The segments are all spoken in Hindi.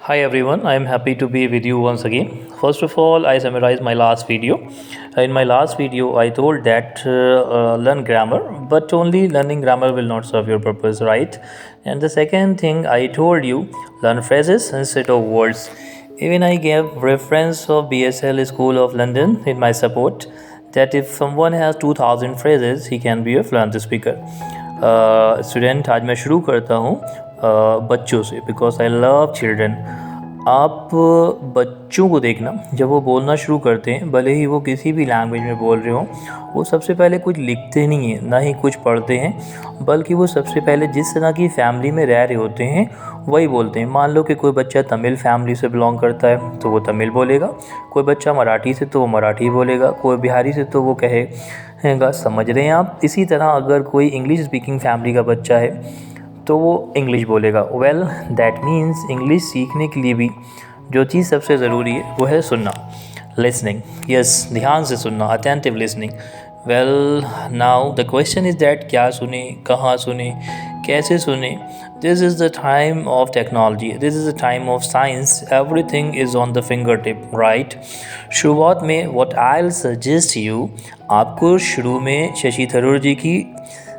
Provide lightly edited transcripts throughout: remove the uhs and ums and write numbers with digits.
Hi everyone, I am happy to be with you once again. First of all, I summarize my last video. In my last video, I told that learn grammar, but only learning grammar will not serve your purpose, right? And the second thing I told you, learn phrases instead of words. Even I gave reference of BSL School of London in my support that if someone has 2000 phrases, he can be a fluent speaker. Student आज मैं शुरू करता हूँ बच्चों से बिकॉज आई लव चिल्ड्रन। आप बच्चों को देखना जब वो बोलना शुरू करते हैं, भले ही वो किसी भी लैंग्वेज में बोल रहे हों, वो सबसे पहले कुछ लिखते नहीं हैं ना ही कुछ पढ़ते हैं, बल्कि वो सबसे पहले जिस तरह की फैमिली में रह रहे होते हैं वही बोलते हैं। मान लो कि कोई बच्चा तमिल फैमिली से बिलोंग करता है तो वो तमिल बोलेगा, कोई बच्चा मराठी से तो वो मराठी बोलेगा, कोई बिहारी से तो वो कहेगा। समझ रहे हैं आप? इसी तरह अगर कोई इंग्लिश स्पीकिंग फैमिली का बच्चा है तो वो इंग्लिश बोलेगा। वेल दैट मीन्स इंग्लिश सीखने के लिए भी जो चीज़ सबसे ज़रूरी है वो है सुनना, लिसनिंग। यस, ध्यान से सुनना, attentive listening. Well now the question is that क्या सुने, कहाँ सुने, कैसे सुने। This is the time of technology, this is the time of science, everything is on the finger tip, right. शुरुआत में what I will suggest you, आपको शुरू में शशि थरूर जी की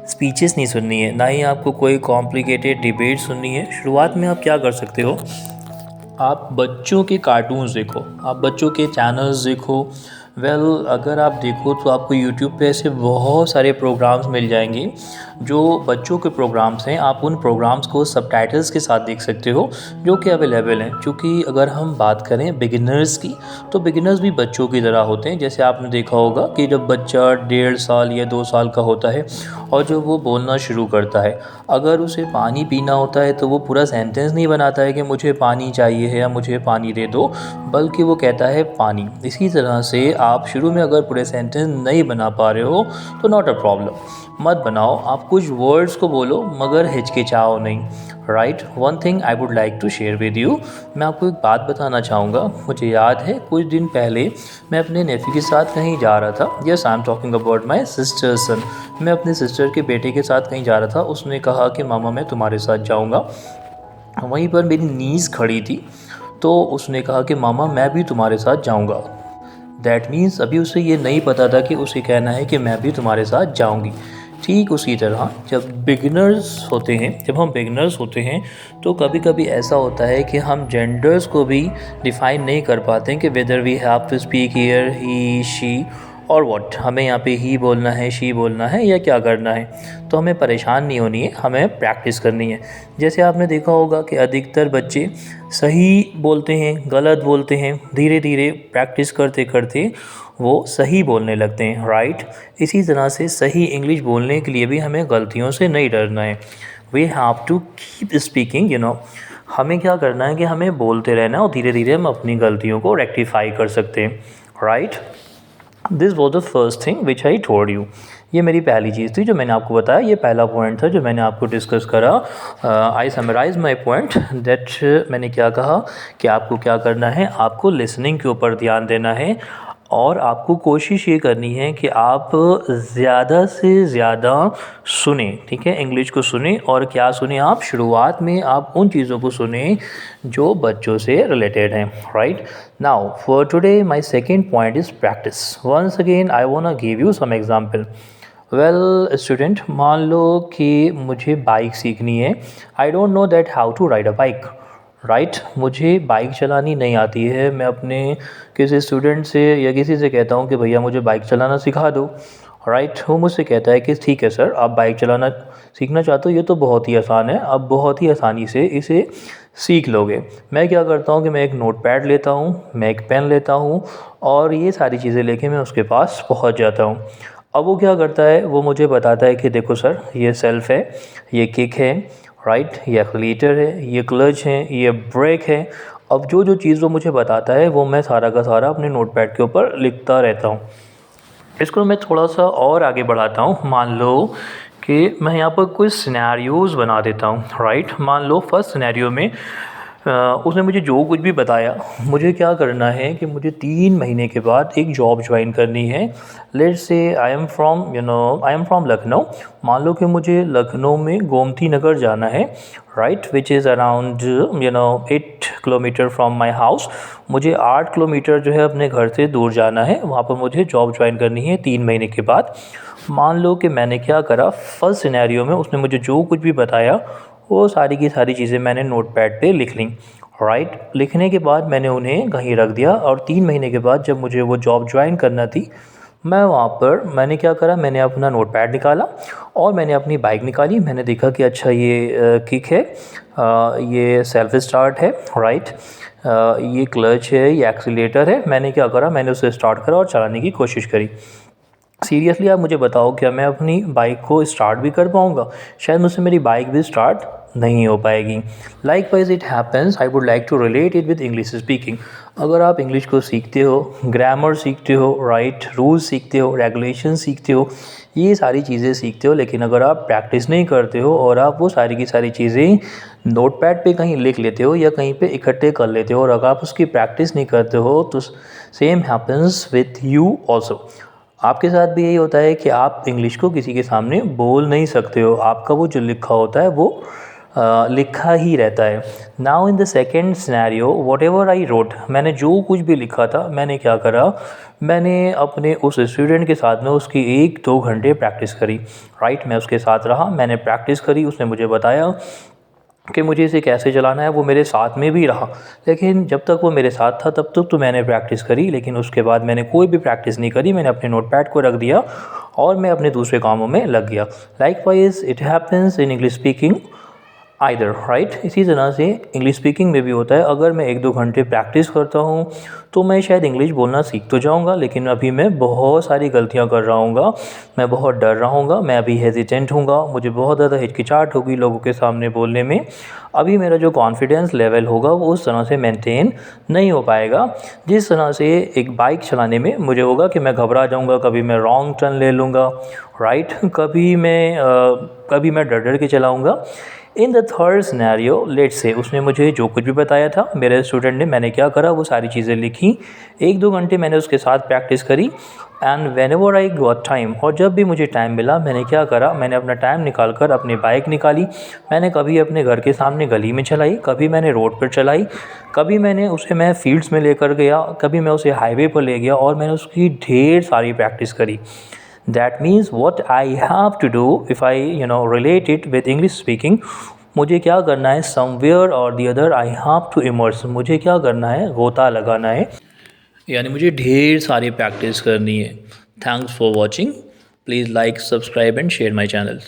स्पीचेस नहीं सुननी है, ना ही आपको कोई कॉम्प्लिकेटेड डिबेट सुननी है। शुरुआत में आप क्या कर सकते हो, आप बच्चों के कार्टून्स देखो, आप बच्चों के चैनल्स देखो। वेल अगर आप देखो तो आपको यूट्यूब पे ऐसे बहुत सारे प्रोग्राम्स मिल जाएंगे जो बच्चों के प्रोग्राम्स हैं। आप उन प्रोग्राम्स को सबटाइटल्स के साथ देख सकते हो जो कि अवेलेबल हैं। क्योंकि अगर हम बात करें बिगिनर्स की, तो बिगिनर्स भी बच्चों की तरह होते हैं। जैसे आपने देखा होगा कि जब बच्चा 1.5 साल या 2 साल का होता है और जब वो बोलना शुरू करता है, अगर उसे पानी पीना होता है तो वो पूरा सेंटेंस नहीं बनाता है कि मुझे पानी चाहिए है या मुझे पानी दे दो, बल्कि वो कहता है पानी। इसी तरह से आप शुरू में अगर पूरे सेंटेंस नहीं बना पा रहे हो तो नॉट अ प्रॉब्लम, मत बनाओ। आप कुछ वर्ड्स को बोलो मगर हिचकिचाओ नहीं, right. One thing I would like to share with you, मैं आपको एक बात बताना चाहूँगा। मुझे याद है कुछ दिन पहले मैं अपने नेफ़ी के साथ कहीं जा रहा था। Yes, I am talking about my sister son. मैं अपने सिस्टर के बेटे के साथ कहीं जा रहा था। उसने कहा कि मामा मैं तुम्हारे साथ जाऊँगा। वहीं पर मेरी नीज़ खड़ी थी, तो उसने कहा कि मामा मैं भी तुम्हारे साथ जाऊँगा। दैट मीन्स अभी उसे ये नहीं पता था कि उसे कहना है कि मैं भी तुम्हारे साथ जाऊँगी। ठीक उसी तरह जब हम बिगिनर्स होते हैं तो कभी कभी ऐसा होता है कि हम जेंडर्स को भी डिफ़ाइन नहीं कर पाते हैं कि whether we have to speak here he she और व्हाट, हमें यहाँ पे ही बोलना है, शी बोलना है या क्या करना है। तो हमें परेशान नहीं होनी है, हमें प्रैक्टिस करनी है। जैसे आपने देखा होगा कि अधिकतर बच्चे सही बोलते हैं, गलत बोलते हैं, धीरे धीरे प्रैक्टिस करते करते वो सही बोलने लगते हैं, राइट। इसी तरह से सही इंग्लिश बोलने के लिए भी हमें गलतियों से नहीं डरना है। We have to keep speaking, हमें क्या करना है कि हमें बोलते रहना है और धीरे धीरे हम अपनी गलतियों को रेक्टिफाई कर सकते हैं, right. This was the first thing which I told you. ये मेरी पहली चीज़ थी जो मैंने आपको बताया। ये पहला पॉइंट था जो मैंने आपको डिस्कस करा। आई समराइज माई पॉइंट दैट मैंने क्या कहा कि आपको क्या करना है, आपको लिसनिंग के ऊपर ध्यान देना है और आपको कोशिश ये करनी है कि आप ज़्यादा से ज़्यादा सुने, ठीक है। इंग्लिश को सुने और क्या सुने आप, शुरुआत में आप उन चीज़ों को सुने जो बच्चों से रिलेटेड हैं, right. Now for today my second point is practice. Once again I want to give you some example. Well student, मान लो कि मुझे बाइक सीखनी है। I don't know that how to ride a bike, right. मुझे बाइक चलानी नहीं आती है। मैं अपने किसी स्टूडेंट से या किसी से कहता हूँ कि भैया मुझे बाइक चलाना सिखा दो, राइट। वो मुझसे कहता है कि ठीक है सर, आप बाइक चलाना सीखना चाहते हो, ये तो बहुत ही आसान है, आप बहुत ही आसानी से इसे सीख लोगे। मैं क्या करता हूँ कि मैं एक नोट पैड लेता हूँ, मैं एक पेन लेता हूँ और ये सारी चीज़ें लेके मैं उसके पास पहुँच जाता हूँ। अब वो क्या करता है, वो मुझे बताता है कि देखो सर, ये सेल्फ है, ये किक है, राइट, ये एक्सीलरेटर है, ये क्लच है, ये ब्रेक है। अब जो जो चीज़ वो मुझे बताता है वो मैं सारा का सारा अपने नोटपैड के ऊपर लिखता रहता हूँ। इसको मैं थोड़ा सा और आगे बढ़ाता हूँ। मान लो कि मैं यहाँ पर कुछ सिनेरियोज़ बना देता हूँ, राइट। मान लो फर्स्ट सिनेरियो में उसने मुझे जो कुछ भी बताया, मुझे क्या करना है कि मुझे 3 महीने के बाद एक जॉब ज्वाइन करनी है। Let's say I am from Lucknow. मान लो कि मुझे लखनऊ में गोमती नगर जाना है, right, which is around 8 kilometre from my house. मुझे 8 किलोमीटर जो है अपने घर से दूर जाना है, वहाँ पर मुझे जॉब ज्वाइन करनी है 3 महीने के बाद। मान लो कि मैंने क्या करा, फर्स्ट सिनेरियो में उसने मुझे जो कुछ भी बताया वो सारी की सारी चीज़ें मैंने नोटपैड पे लिख लीं, राइट। लिखने के बाद मैंने उन्हें कहीं रख दिया और 3 महीने के बाद जब मुझे वो जॉब ज्वाइन करना थी, मैं वहाँ पर मैंने क्या करा, मैंने अपना नोटपैड निकाला और मैंने अपनी बाइक निकाली। मैंने देखा कि अच्छा ये किक है, ये सेल्फ स्टार्ट है, राइट, ये क्लच है, ये एक्सीलेटर है। मैंने क्या करा, मैंने उसे स्टार्ट करा और चलाने की कोशिश करी। सीरियसली आप मुझे बताओ, क्या मैं अपनी बाइक को स्टार्ट भी कर पाऊँगा? शायद मुझसे मेरी बाइक भी स्टार्ट नहीं हो पाएगी। Likewise it happens, I would like to relate it with English speaking. अगर आप इंग्लिश को सीखते हो, ग्रामर सीखते हो, राइट, रूल्स सीखते हो, रेगुलेशन सीखते हो, ये सारी चीज़ें सीखते हो, लेकिन अगर आप प्रैक्टिस नहीं करते हो और आप वो सारी की सारी चीज़ें नोटपैड पे कहीं लिख लेते हो या कहीं पे इकट्ठे कर लेते हो और अगर आप उसकी प्रैक्टिस नहीं करते हो, तो same happens with you also. आपके साथ भी यही होता है कि आप इंग्लिश को किसी के सामने बोल नहीं सकते हो। आपका वो जो लिखा होता है वो लिखा ही रहता है। Now in the second scenario, what ever I wrote, मैंने जो कुछ भी लिखा था, मैंने क्या करा, मैंने अपने उस स्टूडेंट के साथ में उसकी 1-2 घंटे प्रैक्टिस करी, राइट। मैं उसके साथ रहा, मैंने प्रैक्टिस करी, उसने मुझे बताया कि मुझे इसे कैसे चलाना है, वो मेरे साथ में भी रहा। लेकिन जब तक वो मेरे साथ था तब तक तो मैंने प्रैक्टिस करी, लेकिन उसके बाद मैंने कोई भी प्रैक्टिस नहीं करी। मैंने अपने नोटपैड को रख दिया और मैं अपने दूसरे कामों में लग गया। Likewise it happens in English speaking either, right. इसी तरह से इंग्लिश स्पीकिंग में भी होता है। अगर मैं 1-2 घंटे प्रैक्टिस करता हूँ तो मैं शायद इंग्लिश बोलना सीख तो जाऊँगा, लेकिन अभी मैं बहुत सारी गलतियाँ कर रहा हूँगा, मैं बहुत डर रहा हूँगा, मैं अभी हेजिटेंट हूँगा, मुझे बहुत ज़्यादा हिचकिचाहट होगी लोगों के सामने बोलने में। अभी मेरा जो कॉन्फिडेंस लेवल होगा वो उस तरह से मेंटेन नहीं हो पाएगा जिस तरह से एक बाइक चलाने में मुझे होगा कि मैं घबरा जाऊँगा, कभी मैं रॉन्ग टर्न ले लूँगा, राइट, कभी मैं डर डर के चलाऊँगा। In the third scenario, let's say उसने मुझे जो कुछ भी बताया था, मेरे स्टूडेंट ने, मैंने क्या करा, वो सारी चीज़ें लिखी। 1-2 घंटे मैंने उसके साथ प्रैक्टिस करी and when ever I got time, और जब भी मुझे टाइम मिला मैंने क्या करा, मैंने अपना टाइम निकाल कर अपनी बाइक निकाली। मैंने कभी अपने घर के सामने गली में चलाई, कभी मैंने रोड पर चलाई, कभी मैं फील्ड्स में लेकर गया, कभी मैं उसे हाईवे पर ले गया और मैंने उसकी ढेर सारी प्रैक्टिस करी। That means what I have to do if I relate it with English speaking, मुझे क्या करना है, somewhere or the other I have to immerse, मुझे क्या करना है, गोता लगाना है, यानी मुझे ढेर सारी प्रैक्टिस करनी है। Thanks for watching, please like, subscribe and share my channel.